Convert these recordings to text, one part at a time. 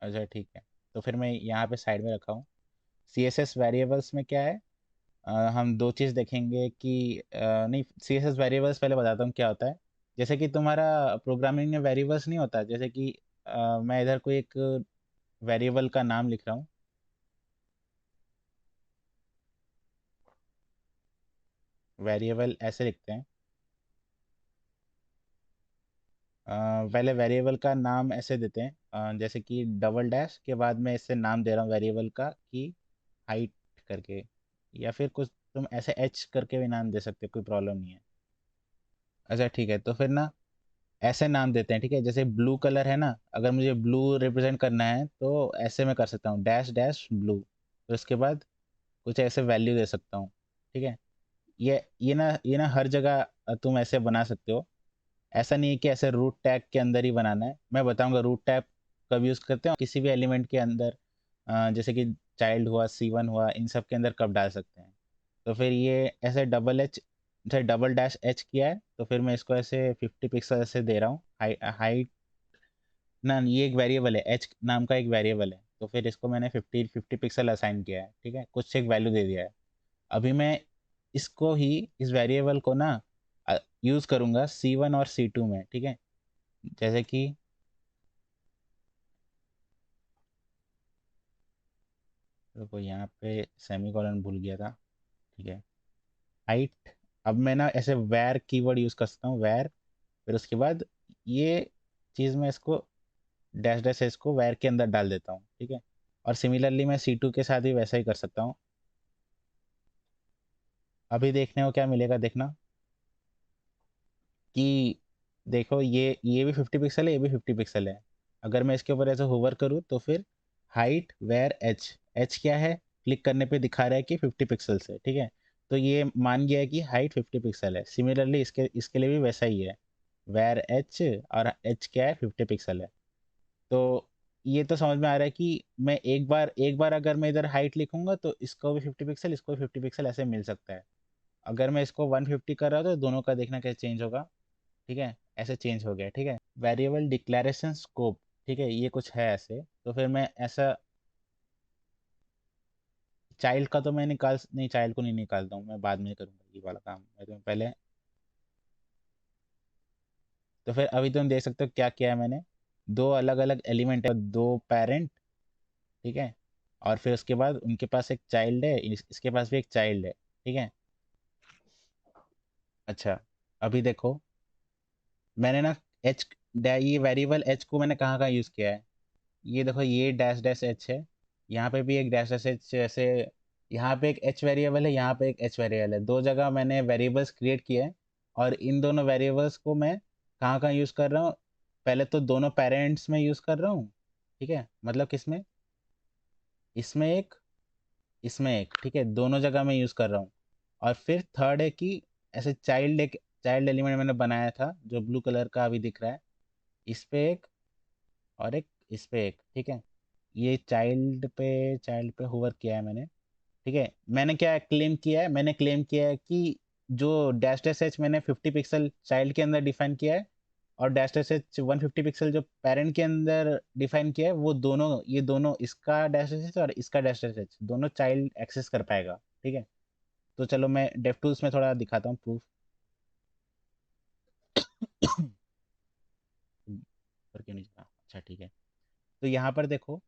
अच्छा ठीक है, तो फिर मैं यहाँ पे साइड में रखा हूँ। सी एस एस वेरिएबल्स में क्या है, हम दो चीज़ देखेंगे कि नहीं, सी एस एस वेरिएबल्स पहले बताता हूँ क्या होता है। जैसे कि तुम्हारा प्रोग्रामिंग में वेरिएबल्स नहीं होता, जैसे कि मैं इधर कोई एक वेरिएबल का नाम लिख रहा हूँ। वेरिएबल ऐसे लिखते हैं। पहले वेरिएबल का नाम ऐसे देते हैं, जैसे कि डबल डैश के बाद में इससे नाम दे रहा हूँ वेरिएबल का कि हाइट करके, या फिर कुछ तुम ऐसे एच करके भी नाम दे सकते हो, कोई प्रॉब्लम नहीं है। अच्छा ठीक है, तो फिर ना ऐसे नाम देते हैं, ठीक है। जैसे ब्लू कलर है ना, अगर मुझे ब्लू रिप्रेजेंट करना है तो ऐसे मैं कर सकता हूँ, डैश डैश ब्लू, तो उसके बाद कुछ ऐसे वैल्यू दे सकता हूँ, ठीक है। ये ना हर जगह तुम ऐसे बना सकते हो। ऐसा नहीं है कि ऐसे रूट टैग के अंदर ही बनाना है, मैं बताऊंगा रूट टैग कब यूज़ करते हैं, किसी भी एलिमेंट के अंदर, जैसे कि चाइल्ड हुआ, C1 हुआ, इन सब के अंदर कब डाल सकते हैं। तो फिर ये ऐसे डबल एच, जैसे डबल डैश एच किया है, तो फिर मैं इसको ऐसे 50 पिक्सल ऐसे दे रहा हूँ। हाइट ना, ये एक वेरिएबल है, एच नाम का एक वेरिएबल है, तो फिर इसको मैंने 50 पिक्सल असाइन किया है, ठीक है, कुछ एक वैल्यू दे दिया है। अभी मैं इसको ही, इस वेरिएबल को ना यूज़ करूंगा C1 और C2 में, ठीक है। जैसे कि रुको, यहाँ पे सेमीकोलन भूल गया था, ठीक है। हाइट, अब मैं ना ऐसे वैर कीवर्ड यूज़ कर सकता हूँ, वैर, फिर उसके बाद ये चीज़ मैं इसको डैश डैश इसको वैर के अंदर डाल देता हूँ, ठीक है। और सिमिलरली मैं C2 के साथ भी वैसा ही कर सकता हूँ। अभी देखने को क्या मिलेगा, देखना कि देखो, ये भी 50 पिक्सल है, ये भी 50 पिक्सल है। अगर मैं इसके ऊपर ऐसे होवर करूँ तो फिर हाइट वेयर एच, एच क्या है, क्लिक करने पे दिखा रहा है कि 50 पिक्सल है, ठीक है। तो ये मान गया है कि हाइट 50 पिक्सल है। सिमिलरली इसके लिए भी वैसा ही है, वेयर एच, और एच क्या है, 50 पिक्सल है। तो ये तो समझ में आ रहा है कि मैं एक बार अगर मैं इधर हाइट लिखूंगा तो इसको भी 50 पिक्सल, इसको भी 50 पिक्सल ऐसे मिल सकता है। अगर मैं इसको 150 कर रहा हूँ तो दोनों का देखना कैसे चेंज होगा, ठीक है। ऐसे चेंज हो गया, ठीक है। वेरिएबल डिक्लेरेशन स्कोप, ठीक है, ये कुछ है ऐसे, तो फिर मैं ऐसा चाइल्ड का तो मैं निकाल नहीं, चाइल्ड को नहीं निकालता हूँ, मैं बाद में करूँगा ये वाला काम, मैं तुम्हें पहले। तो फिर अभी तुम देख सकते हो क्या किया है मैंने, दो अलग अलग एलिमेंट है, दो पेरेंट, ठीक है। और फिर उसके बाद उनके पास एक चाइल्ड है, इसके पास भी एक चाइल्ड है, ठीक है। अच्छा, अभी देखो, मैंने ना एच, ये वेरिएबल एच को मैंने कहाँ कहाँ यूज़ किया है। ये देखो, ये डैश डैश एच है, यहाँ पे भी एक डैश डैश एच ऐसे, यहाँ पे एक एच वेरिएबल है, यहाँ पे एक एच वेरिएबल है, दो जगह मैंने वेरिएबल्स क्रिएट किए हैं। और इन दोनों वेरिएबल्स को मैं कहाँ कहाँ यूज़ कर रहा हूँ, पहले तो दोनों पेरेंट्स में यूज़ कर रहा हूँ, ठीक है, मतलब किसमें, इसमें एक, इसमें एक, ठीक है, दोनों जगह मैं यूज़ कर रहा हूँ। और फिर थर्ड है कि ऐसे चाइल्ड, एक चाइल्ड एलिमेंट मैंने बनाया था जो ब्लू कलर का अभी दिख रहा है, इस पे एक, और एक इस पे एक, ठीक है। ये चाइल्ड पे होवर किया है मैंने, ठीक है। मैंने क्या क्लेम किया है, मैंने क्लेम किया है कि जो डैश डैश एच मैंने 50 पिक्सल चाइल्ड के अंदर डिफाइन किया है, और डैश डैश एच 150 पिक्सल जो पेरेंट के अंदर डिफाइन किया है, वो दोनों, ये दोनों, इसका डैश डैश एच और इसका डैश डैश एच, दोनों चाइल्ड एक्सेस कर पाएगा, ठीक है। तो चलो मैं डेव टूल्स में थोड़ा दिखाता हूँ प्रूफ। पर क्यों नहीं चला? अच्छा ठीक है, तो यहाँ पर देखो,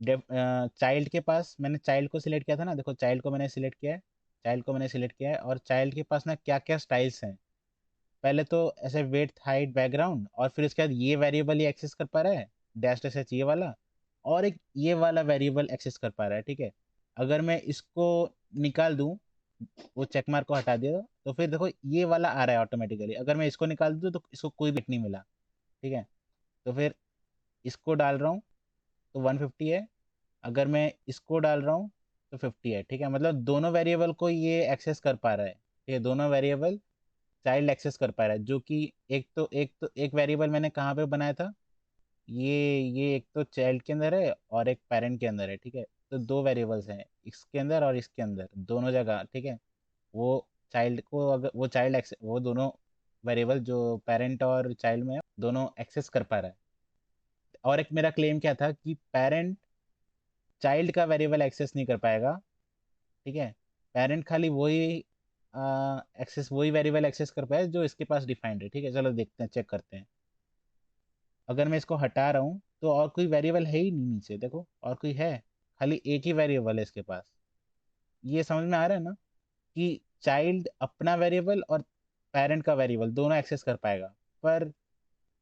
डेव चाइल्ड के पास मैंने चाइल्ड को सिलेक्ट किया था ना, देखो चाइल्ड को मैंने सिलेक्ट किया है, चाइल्ड को मैंने सिलेक्ट किया है, और चाइल्ड के पास ना क्या क्या स्टाइल्स हैं। पहले तो ऐसे वेट हाइट बैकग्राउंड, और फिर उसके बाद ये वेरिएबल ही एक्सेस कर पा रहा है, डैश डैश एच ये वाला, और एक ये वाला वेरिएबल एक्सेस कर पा रहा है, ठीक है। अगर मैं इसको निकाल दूं, वो चेक मार्क को हटा दिया, तो फिर देखो ये वाला आ रहा है ऑटोमेटिकली। अगर मैं इसको निकाल दूं तो इसको कोई बिट नहीं मिला, ठीक है। तो फिर इसको डाल रहा हूँ तो 150 है, अगर मैं इसको डाल रहा हूँ तो 50 है, ठीक है। मतलब दोनों वेरिएबल को ये एक्सेस कर पा रहा है, ठीक है, दोनों वेरिएबल चाइल्ड एक्सेस कर पा रहा है। जो कि एक तो एक वेरिएबल मैंने कहाँ पे बनाया था, ये एक तो चाइल्ड के अंदर है और एक पेरेंट के अंदर है, ठीक है। तो दो वेरिएबल्स हैं, इसके अंदर और इसके अंदर, दोनों जगह, ठीक है। वो चाइल्ड को, अगर वो चाइल्ड एक्सेस, वो दोनों वेरिएबल जो पेरेंट और चाइल्ड में है, दोनों एक्सेस कर पा रहा है। और एक मेरा क्लेम क्या था कि पेरेंट चाइल्ड का वेरिएबल एक्सेस नहीं कर पाएगा, ठीक है। पेरेंट खाली वही एक्सेस, वही वेरिएबल एक्सेस कर पाए जो इसके पास डिफाइंड है, ठीक है। चलो देखते हैं, चेक करते हैं। अगर मैं इसको हटा रहा हूँ तो और कोई वेरिएबल है ही नहीं नीचे, देखो और कोई है, खाली एक ही वेरिएबल है इसके पास। ये समझ में आ रहा है ना कि चाइल्ड अपना वेरिएबल और पेरेंट का वेरिएबल दोनों एक्सेस कर पाएगा, पर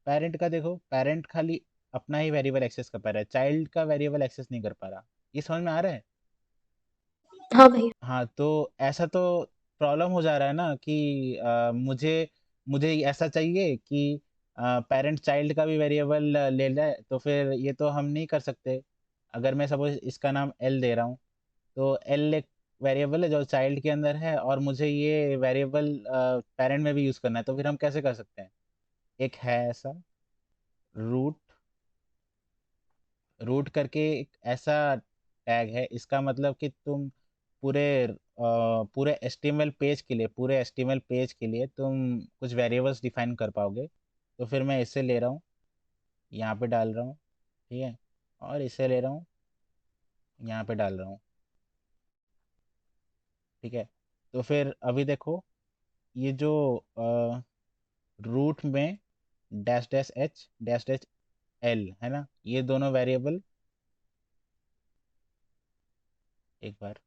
पेरेंट का देखो, पेरेंट खाली अपना ही वेरिएबल एक्सेस कर पा रहा है, चाइल्ड का वेरिएबल एक्सेस नहीं कर पा रहा। ये समझ में आ रहा है? हाँ भाई। हाँ, तो ऐसा तो प्रॉब्लम हो जा रहा है ना कि मुझे मुझे ऐसा चाहिए कि पेरेंट चाइल्ड का भी वेरिएबल ले ले, तो फिर ये तो हम नहीं कर सकते। अगर मैं सपोज इसका नाम एल दे रहा हूँ, तो एल एक वेरिएबल है जो चाइल्ड के अंदर है, और मुझे ये वेरिएबल पेरेंट में भी यूज़ करना है, तो फिर हम कैसे कर सकते हैं? एक है ऐसा रूट, रूट करके एक ऐसा टैग है, इसका मतलब कि तुम पूरे पूरे HTML पेज के लिए, पूरे HTML पेज के लिए तुम कुछ वेरिएबल्स डिफाइन कर पाओगे। तो फिर मैं इसे ले रहा हूँ, यहाँ पे डाल रहा हूँ, ठीक है, और इसे ले रहा हूँ, यहाँ पे डाल रहा हूँ, ठीक है। तो फिर अभी देखो, ये जो रूट में dash dash H dash dash L है ना, ये दोनों वेरिएबल, एक बार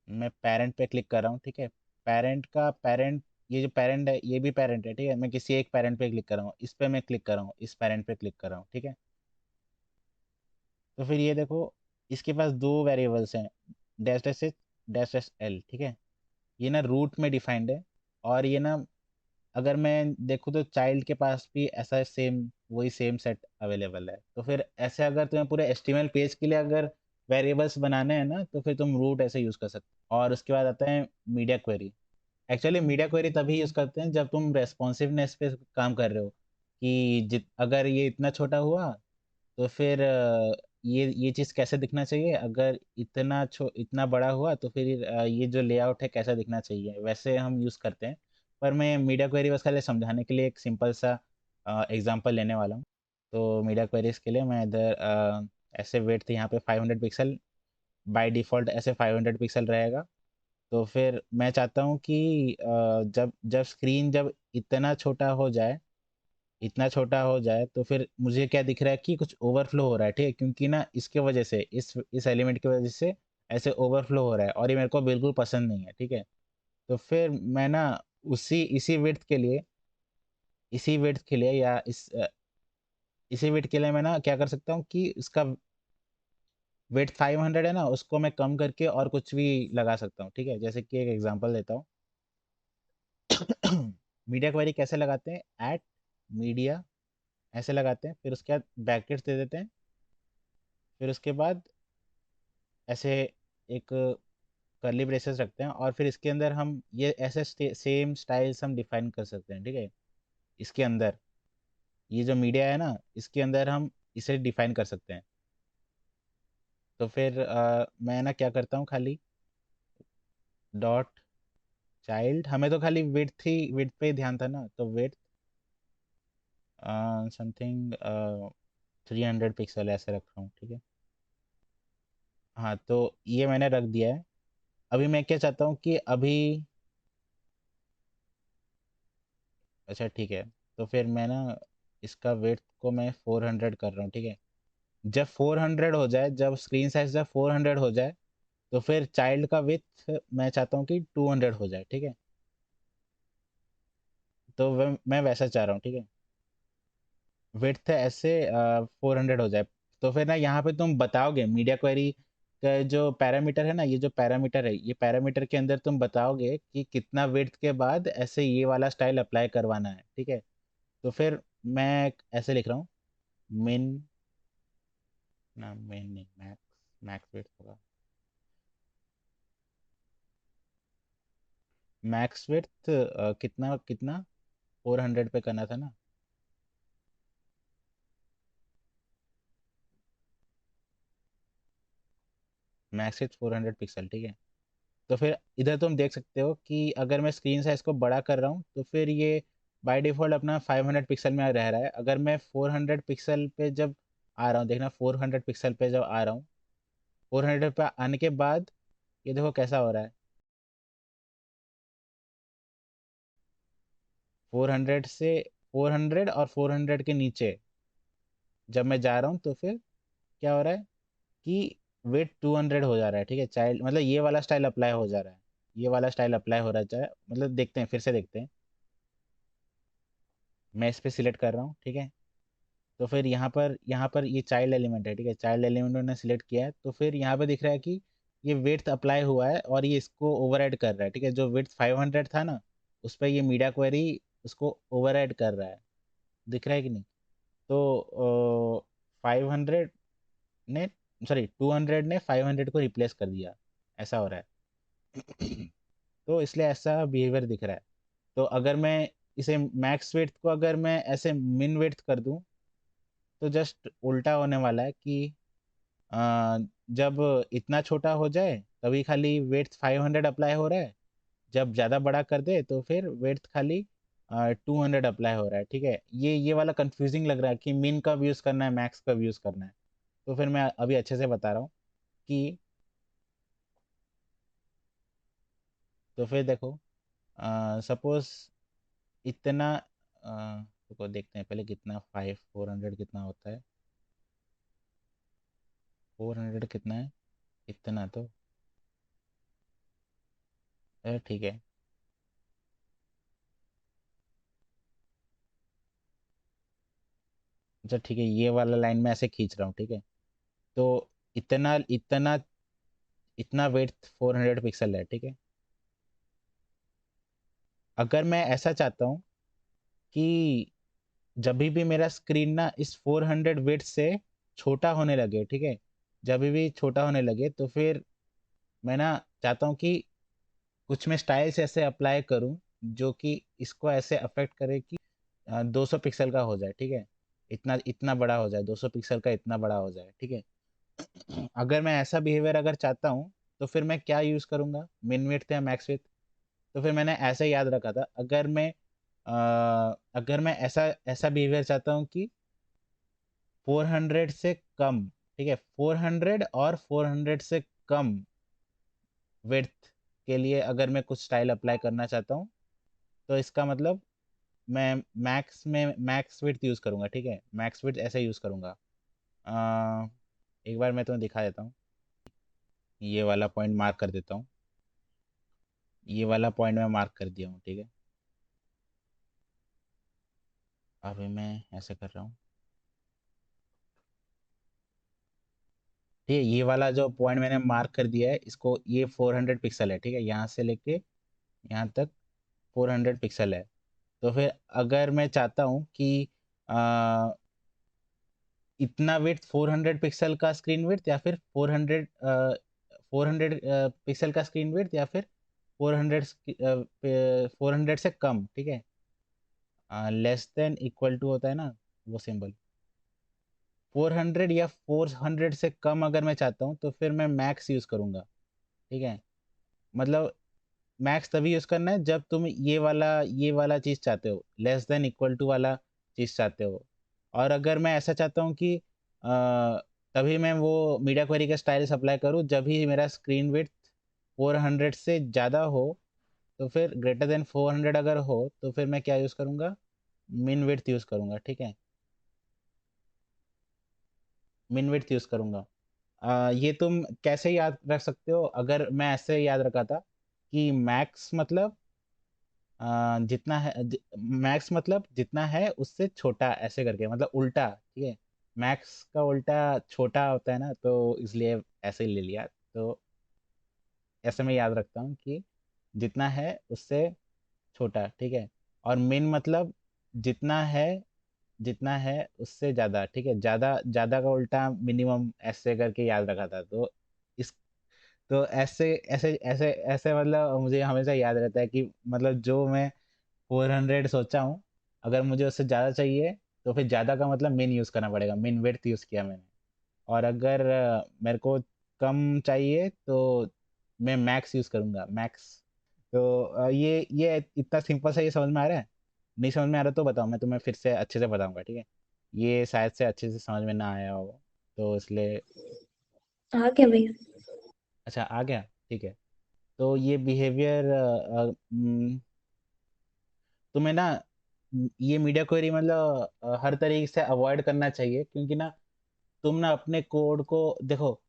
मैं पेरेंट पे क्लिक कर रहा हूँ, ठीक है। पेरेंट का पेरेंट, ये जो पेरेंट है ये भी पेरेंट है, ठीक है। मैं किसी एक पेरेंट पे क्लिक कर रहा हूँ, इस पे मैं क्लिक कर रहा हूँ, इस पेरेंट पे क्लिक कर रहा हूँ, ठीक है। तो फिर ये देखो, इसके पास दो वेरिएबल्स हैं, dash dash H dash dash L, ठीक है। ये ना रूट में डिफाइंड है, और ये ना, अगर मैं देखूँ तो चाइल्ड के पास भी ऐसा सेम, वही सेम सेट अवेलेबल है। तो फिर ऐसे अगर तुम्हें पूरे HTML पेज के लिए अगर वेरिएबल्स बनाने हैं ना, तो फिर तुम रूट ऐसे यूज़ कर सकते हो। और उसके बाद आता है media query. Actually media query तभी यूज़ करते हैं जब तुम रेस्पॉन्सिवनेस पे काम कर रहे हो, कि जित अगर ये इतना छोटा हुआ तो फिर ये चीज़ कैसे दिखना चाहिए, अगर इतना बड़ा हुआ तो फिर ये जो लेआउट है कैसा दिखना चाहिए, वैसे हम यूज़ करते हैं। पर मैं मीडिया क्वेरी बस खाली समझाने के लिए एक सिंपल सा एग्जांपल लेने वाला हूँ। तो मीडिया क्वेरीज के लिए मैं इधर ऐसे वेट यहाँ पे 500 पिक्सल, बाय डिफ़ॉल्ट ऐसे 500 पिक्सल रहेगा। तो फिर मैं चाहता हूँ कि जब जब स्क्रीन जब इतना छोटा हो जाए, इतना छोटा हो जाए, तो फिर मुझे क्या दिख रहा है कि कुछ ओवरफ्लो हो रहा है, ठीक है, क्योंकि ना इसके वजह से, इस एलिमेंट की वजह से ऐसे ओवरफ्लो हो रहा है, और ये मेरे को बिल्कुल पसंद नहीं है, ठीक है। तो फिर मैं ना उसी इसी विड्थ के लिए या इसी विड्थ के लिए मैं ना क्या कर सकता हूँ कि इसका विड्थ 500 है ना, उसको मैं कम करके और कुछ भी लगा सकता हूँ, ठीक है। जैसे कि एक एग्जांपल देता हूँ। मीडिया क्वेरी कैसे लगाते हैं, एट मीडिया ऐसे लगाते हैं, फिर उसके बाद ब्रैकेट्स दे देते हैं, फिर उसके बाद ऐसे एक करली ब्रेसेस रखते हैं, और फिर इसके अंदर हम ये ऐसे सेम स्टाइल्स हम डिफाइन कर सकते हैं, ठीक है। इसके अंदर ये जो मीडिया है ना, इसके अंदर हम इसे डिफाइन कर सकते हैं। तो फिर मैं ना क्या करता हूँ, खाली डॉट चाइल्ड, हमें तो खाली विड्थ पे ही ध्यान था ना, तो विड्थ समथिंग 300 पिक्सल ऐसे रख रहा हूँ, ठीक है। हाँ, तो ये मैंने रख दिया है। अभी मैं क्या चाहता हूँ कि अभी, अच्छा ठीक है, तो फिर मैं ना इसका वेट को मैं 400 कर रहा हूँ, ठीक है। जब 400 हो जाए, जब स्क्रीन साइज जब 400 हो जाए, तो फिर चाइल्ड का विथ मैं चाहता हूँ कि 200 हो जाए, ठीक है। तो मैं वैसा चाह रहा हूँ, ठीक है। विड्थ ऐसे 400 हो जाए। तो फिर ना यहाँ पे तुम बताओगे मीडिया क्वेरी का जो पैरामीटर है ना, ये जो पैरामीटर है, ये पैरामीटर के अंदर तुम बताओगे कि कितना विड्थ के बाद ऐसे ये वाला स्टाइल अप्लाई करवाना है, ठीक है। तो फिर मैं ऐसे लिख रहा हूँ, मिन, ना मिन नहीं, मैक्स, मैक्स विड्थ होगा, मैक्स विड्थ कितना कितना 400 पे करना था ना। मैक्स विड्थ 400 पिक्सल, ठीक है। तो फिर इधर तुम देख सकते हो कि अगर मैं स्क्रीन साइज को बड़ा कर रहा हूँ, तो फिर ये बाय डिफ़ॉल्ट अपना 500 पिक्सल में रह रहा है। अगर मैं 400 पिक्सल पे जब आ रहा हूँ, देखना 400 पिक्सल पे जब आ रहा हूँ, 400 पे आने के बाद ये देखो कैसा हो रहा है। 400 से 400 और 400 के नीचे जब मैं जा रहा हूँ तो फिर क्या हो रहा है कि वेट 200 हो जा रहा है, ठीक है। चाइल्ड मतलब ये वाला स्टाइल अप्लाई हो जा रहा है, ये वाला स्टाइल अप्लाई हो रहा है। मतलब देखते हैं, फिर से देखते हैं। मैं इस पे सिलेक्ट कर रहा हूँ, ठीक है। तो फिर यहाँ पर ये चाइल्ड एलिमेंट है, ठीक है। चाइल्ड एलिमेंट मैंने सिलेक्ट किया है, तो फिर यहाँ पे दिख रहा है कि ये विड्थ अप्लाई हुआ है और ये इसको ओवरराइड कर रहा है, ठीक है। जो विड्थ 500 था ना, उस पर ये मीडिया क्वेरी उसको ओवरराइड कर रहा है। दिख रहा है कि नहीं? तो 500 ने, सॉरी 200 ने 500 को रिप्लेस कर दिया, ऐसा हो रहा है। तो इसलिए ऐसा बिहेवियर दिख रहा है। तो अगर मैं इसे मैक्स विड्थ को अगर मैं ऐसे मिन विड्थ कर दूं, तो जस्ट उल्टा होने वाला है कि अ, जब इतना छोटा हो जाए तभी खाली विड्थ 500 अप्लाई हो रहा है, जब ज़्यादा बड़ा कर दे तो फिर विड्थ खाली 200 अप्लाई हो रहा है, ठीक है। ये वाला कंफ्यूजिंग लग रहा है कि मिन कब यूज़ करना है, मैक्स कब यूज़ करना है। तो फिर मैं अभी अच्छे से बता रहा हूँ कि, तो फिर देखो, सपोज इतना, रुको देखते हैं पहले कितना, 400 कितना होता है। 400 कितना है? इतना तो ठीक है। अच्छा ठीक है, ये वाला लाइन में ऐसे खींच रहा हूँ, ठीक है। तो इतना इतना इतना वेट 400 पिक्सल है, ठीक है। अगर मैं ऐसा चाहता हूँ कि जब भी मेरा स्क्रीन ना इस 400 वेट से छोटा होने लगे, ठीक है, जब भी छोटा होने लगे, तो फिर मैं ना चाहता हूँ कि कुछ मैं स्टाइल्स ऐसे अप्लाई करूँ जो कि इसको ऐसे अफेक्ट करे कि 200 पिक्सल का हो जाए, ठीक है। इतना इतना बड़ा हो जाए, 200 पिक्सल का इतना बड़ा हो जाए, ठीक है। अगर मैं ऐसा बिहेवियर अगर चाहता हूँ, तो फिर मैं क्या यूज़ करूँगा, मिन विड्थ या मैक्स विड्थ? तो फिर मैंने ऐसे याद रखा था, अगर मैं ऐसा ऐसा बिहेवियर चाहता हूँ कि 400 से कम, ठीक है, 400 और 400 से कम विड्थ के लिए अगर मैं कुछ स्टाइल अप्लाई करना चाहता हूँ, तो इसका मतलब मैं मैक्स विड्थ यूज़ करूँगा, ठीक है। मैक्स विड्थ ऐसे यूज़ करूँगा। अ, एक बार मैं तुम्हें दिखा देता हूँ। ये वाला पॉइंट मार्क कर देता हूँ, ये वाला पॉइंट मैं मार्क कर दिया हूँ, ठीक है। अभी मैं ऐसे कर रहा हूँ, ठीक है। ये वाला जो पॉइंट मैंने मार्क कर दिया है, इसको, ये 400 पिक्सल है, ठीक है। यहाँ से लेके यहाँ तक 400 पिक्सल है। तो फिर अगर मैं चाहता हूँ कि आ, इतना विड्थ 400 पिक्सल का स्क्रीन विड्थ, या फिर 400 पिक्सल का स्क्रीन विड्थ, या फिर 400 400 से कम, ठीक है। लेस देन इक्वल टू होता है ना वो सिंबल, 400 या 400 से कम अगर मैं चाहता हूँ, तो फिर मैं मैक्स यूज़ करूँगा, ठीक है। मतलब मैक्स तभी यूज़ करना है जब तुम ये वाला चीज़ चाहते हो, लेस देन इक्वल टू वाला चीज़ चाहते हो। और अगर मैं ऐसा चाहता हूँ कि तभी मैं वो मीडिया क्वेरी का स्टाइल अप्लाई करूँ जब भी मेरा स्क्रीन विड्थ 400 से ज़्यादा हो, तो फिर ग्रेटर देन 400 अगर हो, तो फिर मैं क्या यूज़ करूँगा, मिन विड्थ यूज़ करूँगा, ठीक है। मिन विड्थ यूज़ करूँगा। ये तुम कैसे याद रख सकते हो? अगर मैं ऐसे याद रखा था कि मैक्स मतलब जितना है, मैक्स मतलब जितना है उससे छोटा, ऐसे करके, मतलब उल्टा, ठीक है। मैक्स का उल्टा छोटा होता है ना, तो इसलिए ऐसे ही ले लिया। तो ऐसे मैं याद रखता हूँ कि जितना है उससे छोटा, ठीक है। और मिन मतलब जितना है, जितना है उससे ज़्यादा, ठीक है। ज़्यादा ज़्यादा का उल्टा मिनिमम, ऐसे करके याद रखा था। तो इस तो ऐसे ऐसे ऐसे ऐसे मतलब मुझे हमेशा याद रहता है कि मतलब जो मैं 400 सोचा हूँ, अगर मुझे उससे ज़्यादा चाहिए, तो फिर ज़्यादा का मतलब मिन यूज़ करना पड़ेगा, मिन विड्थ यूज़ किया मैंने। और अगर मेरे को कम चाहिए, तो मैं मैक्स यूज़ करूँगा, मैक्स। तो ये इतना सिंपल सा, ये समझ में आ रहा है? नहीं समझ में आ रहा तो बताओ, मैं तुम्हें फिर से अच्छे से बताऊंगा, ठीक है? ये शायद से अच्छे से समझ में ना आया हो, तो इसलिए। आ गया भैया। अच्छा, आ गया, ठीक है। तो ये बिहेवियर तुम्हें ना ये मीडिया क्वेरी मतलब हर तरीके से अवॉइड करना चाहिए, क्योंकि ना तुम ना अपने कोड को देखो।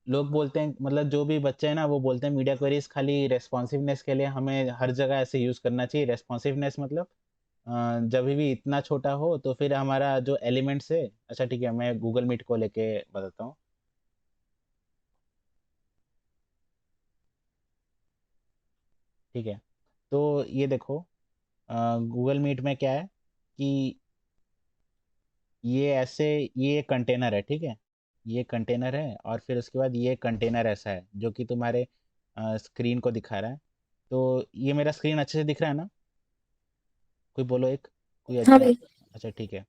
लोग बोलते हैं, मतलब जो भी बच्चे हैं ना वो बोलते हैं मीडिया क्वेरीज खाली रेस्पॉन्सिवनेस के लिए, हमें हर जगह ऐसे यूज़ करना चाहिए। रेस्पॉन्सिवनेस मतलब जब भी इतना छोटा हो तो फिर हमारा जो एलिमेंट्स है। अच्छा ठीक है, मैं गूगल मीट को लेके बताता हूँ, ठीक है? तो ये देखो, गूगल मीट में क्या है कि ये ऐसे, ये कंटेनर है, ठीक है? ये कंटेनर है, और फिर उसके बाद ये कंटेनर ऐसा है जो कि तुम्हारे स्क्रीन को दिखा रहा है। तो ये मेरा स्क्रीन अच्छे से दिख रहा है ना? कोई बोलो एक, कोई हाँ भैया। अच्छा ठीक है।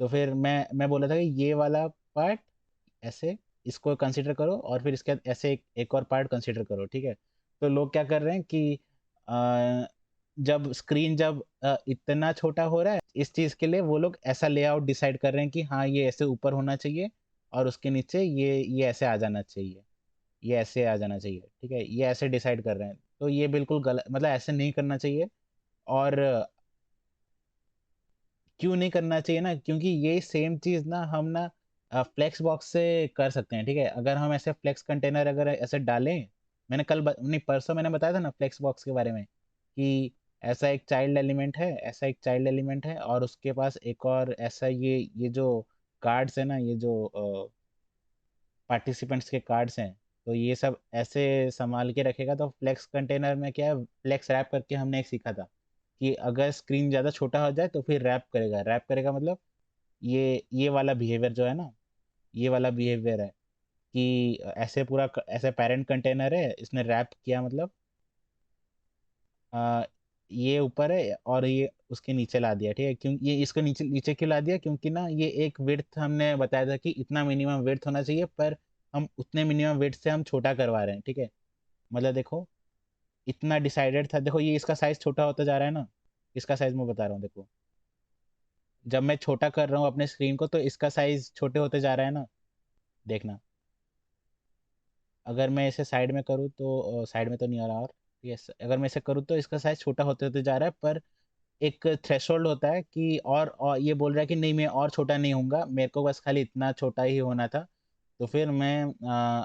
तो फिर मैं बोला था कि ये वाला पार्ट ऐसे, इसको कंसीडर करो, और फिर इसके बाद ऐसे एक और पार्ट कंसीडर करो, ठीक है? तो लोग क्या कर रहे हैं कि अ, जब स्क्रीन जब इतना छोटा हो रहा है, इस चीज़ के लिए वो लोग ऐसा लेआउट डिसाइड कर रहे हैं कि हाँ ये ऐसे ऊपर होना चाहिए, और उसके नीचे ये ऐसे आ जाना चाहिए, ये ऐसे आ जाना चाहिए, ठीक है? ये ऐसे डिसाइड कर रहे हैं, तो ये बिल्कुल गलत, मतलब ऐसे नहीं करना चाहिए। और क्यों नहीं करना चाहिए ना, क्योंकि ये सेम चीज़ ना हम ना फ्लेक्स बॉक्स से कर सकते हैं, ठीक है? अगर हम ऐसे फ्लेक्स कंटेनर अगर ऐसे डालें, मैंने नहीं परसों मैंने बताया था ना फ्लेक्स बॉक्स के बारे में, कि ऐसा एक चाइल्ड एलिमेंट है, ऐसा एक चाइल्ड एलिमेंट है, और उसके पास एक और ऐसा ये जो कार्ड्स है ना, ये जो पार्टिसिपेंट्स के कार्ड्स हैं, तो ये सब ऐसे संभाल के रखेगा। तो फ्लेक्स कंटेनर में क्या है, फ्लेक्स रैप करके हमने एक सीखा था कि अगर स्क्रीन ज़्यादा छोटा हो जाए तो फिर रैप करेगा। रैप करेगा मतलब ये वाला बिहेवियर जो है ना, ये वाला बिहेवियर है कि ऐसे पूरा ऐसे पेरेंट कंटेनर है, इसने रैप किया, मतलब आ, ये ऊपर है और ये उसके नीचे ला दिया, ठीक है? क्यों ये इसको नीचे नीचे क्यों ला दिया? क्योंकि ना ये एक विड्थ हमने बताया था कि इतना मिनिमम विड्थ होना चाहिए, पर हम उतने मिनिमम विड्थ से हम छोटा करवा रहे हैं, ठीक है? मतलब देखो, इतना डिसाइडेड था, देखो ये इसका साइज छोटा होता जा रहा है ना, इसका साइज मैं बता रहा हूँ, देखो जब मैं छोटा कर रहा हूँ अपने स्क्रीन को तो इसका साइज छोटे होते जा रहा है ना, देखना। अगर मैं इसे साइड में करूँ तो साइड में तो नहीं आ रहा, और यस अगर मैं इसे करूँ तो इसका साइज छोटा होते होते जा रहा है, पर एक थ्रेशोल्ड होता है कि और ये बोल रहा है कि नहीं मैं और छोटा नहीं होऊंगा, मेरे को बस खाली इतना छोटा ही होना था। तो फिर मैं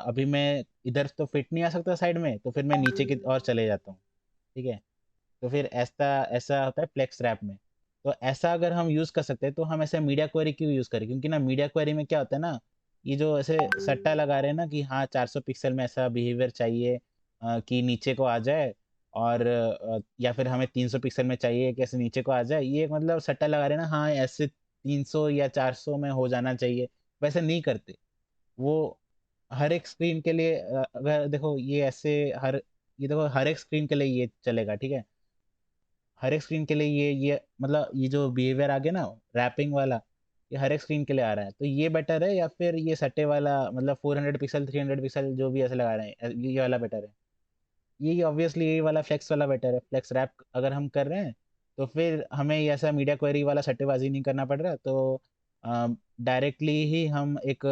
अभी मैं इधर तो फिट नहीं आ सकता साइड में, तो फिर मैं नीचे की और चले जाता हूँ, ठीक है? तो फिर ऐसा ऐसा होता है फ्लेक्स रैप में। तो ऐसा अगर हम यूज़ कर सकते हैं तो हम ऐसे मीडिया क्वेरी क्यों यूज़ करें? क्योंकि ना मीडिया क्वेरी में क्या होता है ना, ये जो ऐसे सट्टा लगा रहे हैं ना कि हाँ 400 पिक्सल में ऐसा बिहेवियर चाहिए कि नीचे को आ जाए, और या फिर हमें 300 पिक्सल में चाहिए कि ऐसे नीचे को आ जाए, ये मतलब सट्टा लगा रहे हैं ना, हाँ ऐसे 300 या 400 में हो जाना चाहिए। वैसे नहीं करते वो। हर एक स्क्रीन के लिए अगर देखो ये ऐसे, हर ये देखो हर एक स्क्रीन के लिए ये चलेगा, ठीक है? हर एक स्क्रीन के लिए ये मतलब ये जो बिहेवियर आ गया ना रैपिंग वाला, ये हर एक स्क्रीन के लिए आ रहा है। तो ये बेटर है या फिर ये सट्टे वाला, मतलब 400 पिक्सल 300 पिक्सल जो भी ऐसे लगा रहे हैं, ये वाला बेटर है? ये ऑब्वियसली यही वाला फ्लेक्स वाला बेटर है। फ्लेक्स रैप अगर हम कर रहे हैं तो फिर हमें ये ऐसा मीडिया क्वेरी वाला सट्टेबाजी नहीं करना पड़ रहा, तो डायरेक्टली ही हम एक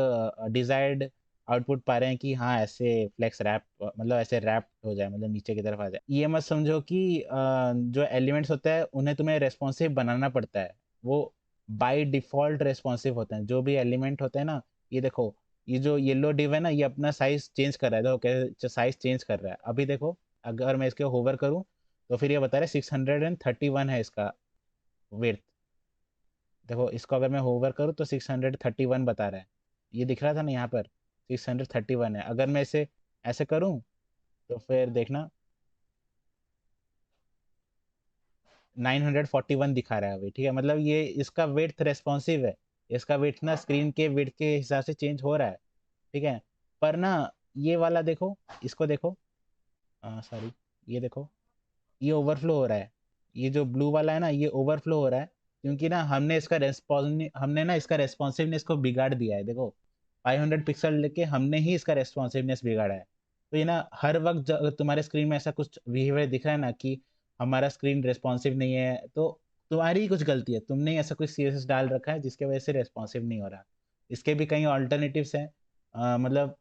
डिजायर्ड आउटपुट पा रहे हैं कि हाँ ऐसे फ्लेक्स रैप, मतलब ऐसे रैप हो जाए, मतलब नीचे की तरफ आ जाए। ये मत समझो कि जो एलिमेंट्स होता है उन्हें तुम्हें रेस्पॉन्सिव बनाना पड़ता है। वो बाय डिफॉल्ट रेस्पॉन्सिव होते हैं जो भी एलिमेंट होते हैं ना। ये देखो, ये जो येलो डिव है ना, ये अपना साइज चेंज कर रहा है, देखो कैसे साइज चेंज कर रहा है अभी देखो। अगर मैं इसके होवर करूं तो फिर ये बता रहा है 631 है इसका विड्थ। देखो इसको अगर मैं होवर करूं तो 631 बता रहा है, ये दिख रहा था ना यहाँ पर, 631 है। अगर मैं इसे ऐसे करूं तो फिर देखना 941 दिखा रहा है अभी, ठीक है? मतलब ये इसका विड्थ रेस्पॉन्सिव है, इसका विड्थ ना स्क्रीन के विड्थ के हिसाब से चेंज हो रहा है, ठीक है? पर ना ये वाला देखो, इसको देखो, सॉरी, ये देखो, ये ओवरफ्लो हो रहा है। ये जो ब्लू वाला है ना ये ओवरफ्लो हो रहा है, क्योंकि ना हमने ना इसका रेस्पॉन्सिवनेस को बिगाड़ दिया है, देखो 500 पिक्सल लेके हमने ही इसका रेस्पॉन्सिवनेस बिगाड़ा है। तो ये ना हर वक्त अगर तुम्हारे स्क्रीन में ऐसा कुछ बिहेवियर दिख रहा है ना कि हमारा स्क्रीन रेस्पॉन्सिव नहीं है, तो तुम्हारी ही कुछ गलती है, तुमने ही ऐसा कुछ सीएसएस डाल रखा है जिसके वजह से रेस्पॉन्सिव नहीं हो रहा। इसके भी कई ऑल्टरनेटिव्स हैं। मतलब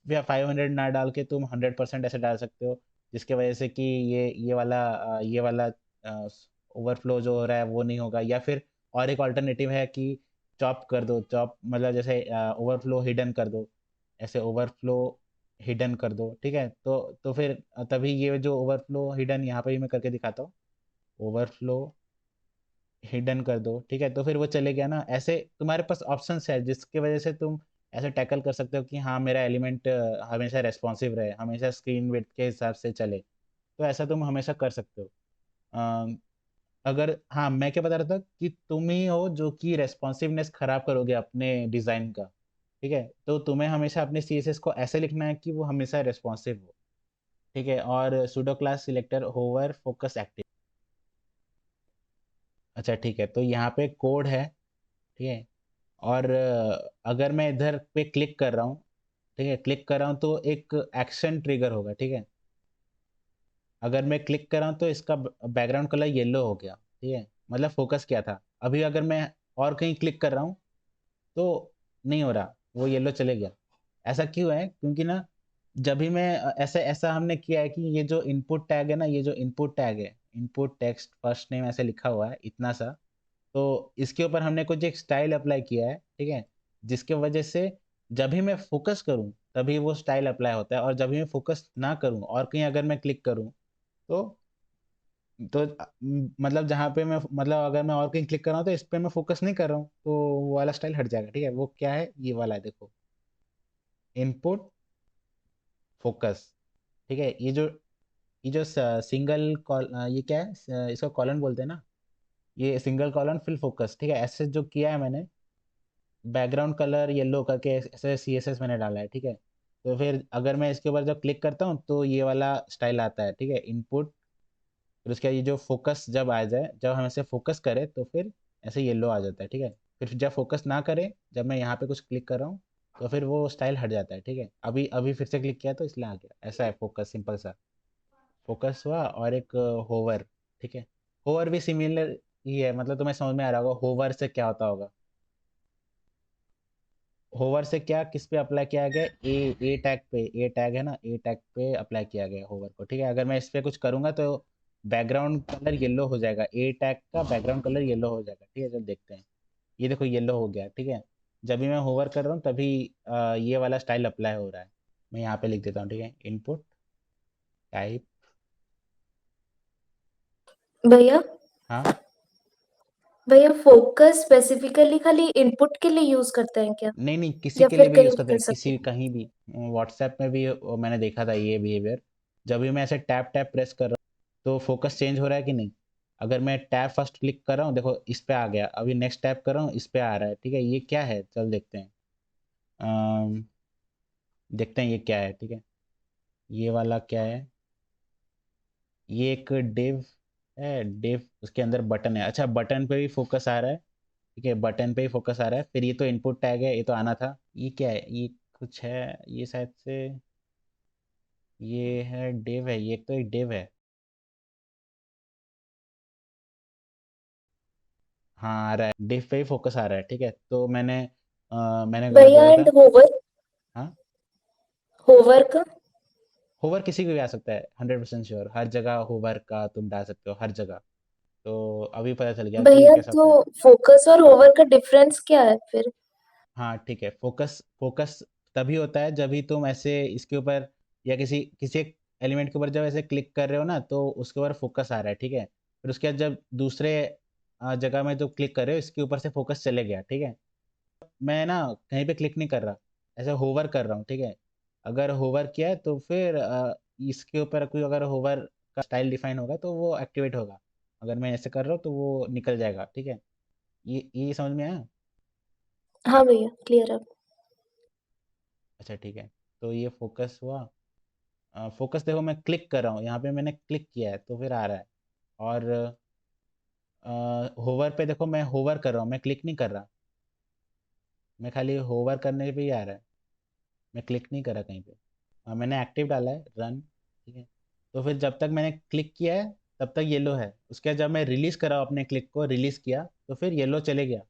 या 500 ना डाल के तुम 100% ऐसे डाल सकते हो, जिसके वजह से कि ये वाला ओवरफ्लो जो हो रहा है वो नहीं होगा। या फिर और एक ऑल्टरनेटिव है कि चॉप कर दो, चॉप मतलब जैसे ओवरफ्लो हिडन कर दो, ऐसे ओवरफ्लो हिडन कर दो, ठीक है। तो फिर तभी ये जो ओवरफ्लो हिडन यहाँ पे भी मैं करके दिखाता हूँ, ओवरफ्लो हिडन कर दो, ठीक है। तो फिर वो चले गया ना। ऐसे तुम्हारे पास ऑप्शंस है जिसकी वजह से तुम ऐसे टैकल कर सकते हो कि हाँ मेरा एलिमेंट हमेशा रेस्पॉन्सिव रहे, हमेशा स्क्रीन विड्थ के हिसाब से चले। तो ऐसा तुम हमेशा कर सकते हो। अम, अगर हाँ, मैं क्या बता रहा था कि तुम ही हो जो कि रेस्पॉन्सिवनेस खराब करोगे अपने डिजाइन का, ठीक है। तो तुम्हें हमेशा अपने सीएसएस को ऐसे लिखना है कि वो हमेशा रेस्पॉन्सिव हो, ठीक है। और pseudo class selector hover focus active. अच्छा ठीक है, तो यहाँ पे कोड है, ठीक है। और अगर मैं इधर पे क्लिक कर रहा हूँ, ठीक है, क्लिक कर रहा हूँ तो एक एक्शन ट्रिगर होगा, ठीक है। अगर मैं क्लिक कर रहा हूँ तो इसका बैकग्राउंड कलर येलो हो गया, ठीक है, मतलब फोकस किया था। अभी अगर मैं और कहीं क्लिक कर रहा हूँ तो नहीं हो रहा, वो येलो चले गया। ऐसा क्यों है? क्योंकि ना जब भी मैं ऐसा ऐसा हमने किया है कि ये जो इनपुट टैग है ना, ये जो इनपुट टैग है, इनपुट टेक्स्ट फर्स्ट नेम ऐसे लिखा हुआ है इतना सा, तो इसके ऊपर हमने कुछ एक स्टाइल अप्लाई किया है, ठीक है। जिसके वजह से जब भी मैं फोकस करूं तभी वो स्टाइल अप्लाई होता है, और जब भी मैं फोकस ना करूं और कहीं अगर मैं क्लिक करूं तो मतलब जहाँ पे मैं मतलब अगर मैं और कहीं क्लिक कर रहा हूँ तो इस पे मैं फोकस नहीं कर रहा हूँ तो वो वाला स्टाइल हट जाएगा, ठीक है। वो क्या है? ये वाला है, देखो, इनपुट फोकस, ठीक है। ये जो सिंगल कॉल, ये क्या है, इसका कॉलन बोलते हैं ना, ये सिंगल कॉलन फिल फोकस, ठीक है। ऐसे जो किया है मैंने, बैकग्राउंड कलर येलो करके ऐसे सीएसएस मैंने डाला है, ठीक है। तो फिर अगर मैं इसके ऊपर जब क्लिक करता हूँ तो ये वाला स्टाइल आता है, ठीक है, इनपुट। फिर उसके बाद ये जो फोकस जब आ जाए, जब हम ऐसे फोकस करें तो फिर ऐसे येलो आ जाता है, ठीक है। फिर जब फोकस ना करें, जब मैं यहाँ पे कुछ क्लिक कर रहा हूँ तो फिर वो स्टाइल हट जाता है, ठीक है। अभी अभी फिर से क्लिक किया तो इसलिए आ गया। ऐसा है फोकस, सिंपल सा फोकस हुआ। और एक होवर, ठीक है। होवर भी सिमिलर ही है, मतलब तुम्हें समझ में आ रहा होगा होवर से क्या होता होगा। होवर से क्या किस पे अप्लाई किया गया? ए टैग पे, ए टैग है ना, ए टैग पे अप्लाई किया गया होवर को, ठीक है। अगर मैं इस पे कुछ करूंगा तो बैकग्राउंड कलर येलो हो जाएगा, ए टैग का बैकग्राउंड कलर येलो हो जाएगा, ठीक है। चल देखते हैं। ये देखो येलो हो गया, ठीक है। जब भी मैं होवर कर रहा हूँ तभी ये वाला स्टाइल अप्लाई हो रहा है। मैं यहाँ पे लिख देता हूँ, ठीक है, इनपुट टाइप। भैया हाँ, भैया फोकस स्पेसिफिकली खाली इनपुट के लिए यूज करते हैं क्या? नहीं नहीं, किसी या के लिए फिर भी कहीं यूज़ भी करते कर हैं, सकते किसी कहीं भी। व्हाट्सएप में भी मैंने देखा था ये बिहेवियर। जब भी मैं ऐसे टैप टैप प्रेस कर रहा हूँ तो फोकस चेंज हो रहा है कि नहीं। अगर मैं टैप फर्स्ट क्लिक कर रहा हूँ, देखो इस पे आ गया, अभी नेक्स्ट टैप कर रहा हूँ इस पे आ रहा है, ठीक है। ये क्या है? चल देखते हैं। अम, देखते हैं ये क्या है, ठीक है। ये वाला क्या है? ये एक डिव है, डिव उसके अंदर बटन है। अच्छा, बटन पे भी फोकस आ रहा है, ठीक है, बटन पे ही फोकस आ रहा है। फिर ये तो इनपुट टैग है, ये तो आना था। ये क्या है? ये कुछ है, ये शायद से ये है डिव है, ये तो एक डिव है। हाँ आ रहा है, डिव पे ही फोकस आ रहा है, ठीक है। तो मैंने गलत भैया बोला एंड था। होवर, हाँ, होवर का? होवर किसी को भी आ सकता है, 100% श्योर। हर जगह होवर का तुम डाल सकते हो, हर जगह। तो अभी पता चल गया कि भैया कैसा तो होता है। फोकस और होवर का डिफरेंस क्या है फिर? हाँ ठीक है, फोकस फोकस तभी होता है जब भी तुम ऐसे इसके ऊपर या किसी किसी एक एलिमेंट के ऊपर जब ऐसे क्लिक कर रहे हो ना तो उसके ऊपर फोकस आ रहा है, ठीक है। फिर उसके बाद जब दूसरे जगह में जो क्लिक कर रहे हो इसके ऊपर से फोकस चले गया, ठीक है। मैं ना कहीं पे क्लिक नहीं कर रहा, ऐसे होवर कर रहा हूँ, ठीक है। अगर होवर किया है तो फिर इसके ऊपर कोई अगर होवर का स्टाइल डिफाइन होगा तो वो एक्टिवेट होगा। अगर मैं ऐसे कर रहा हूँ तो वो निकल जाएगा, ठीक है। ये समझ में आया? हाँ भैया, क्लियर है। अच्छा ठीक है, तो ये फोकस हुआ। फोकस देखो मैं क्लिक कर रहा हूँ, यहाँ पे मैंने क्लिक किया है तो फिर आ रहा है। और होवर पे देखो मैं होवर कर रहा हूँ, मैं क्लिक नहीं कर रहा, मैं खाली होवर करने पे ही आ रहा है, मैं क्लिक नहीं कर रहा कहीं पे। मैंने एक्टिव डाला है रन, ठीक है। तो फिर जब तक मैंने क्लिक किया है तब तक येलो है। उसके बाद जब मैं रिलीज करा अपने क्लिक को रिलीज किया तो फिर येलो चले गया।